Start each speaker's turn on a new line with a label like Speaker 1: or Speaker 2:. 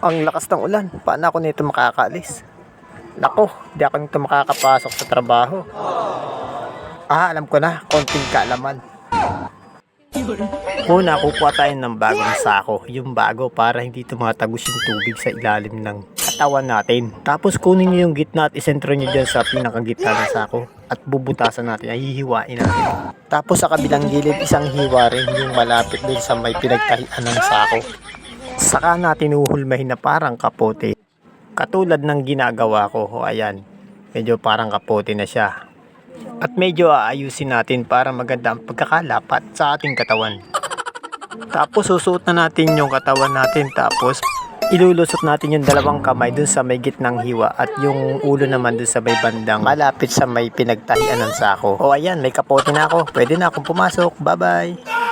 Speaker 1: Ang lakas ng ulan. Paano ako nito makakaalis? Nako, di ako nito makakapasok sa trabaho. Alam ko na, konting kaalaman. Una, kukuha tayo ng bagong sako. Yung bago para hindi tumatagos yung tubig sa ilalim ng katawan natin. Tapos kunin nyo yung gitna at isentro nyo dyan sa pinakagitna ng sako. At bubutasan natin, ay hihiwain natin. Tapos sa kabilang gilid, isang hiwa rin yung malapit dun sa may pinagtahian ng sako. Saka natin uhulmahin na parang kapote. Katulad ng ginagawa ko. O ayan, medyo parang kapote na siya. At medyo aayusin natin para maganda ang pagkakalapat sa ating katawan. Tapos susuot na natin yung katawan natin. Tapos ilulusot natin yung dalawang kamay dun sa may gitnang hiwa. At yung ulo naman dun sa may bandang malapit sa may pinagtahian ng sako. O ayan, may kapote na ako. Pwede na akong pumasok. Bye bye.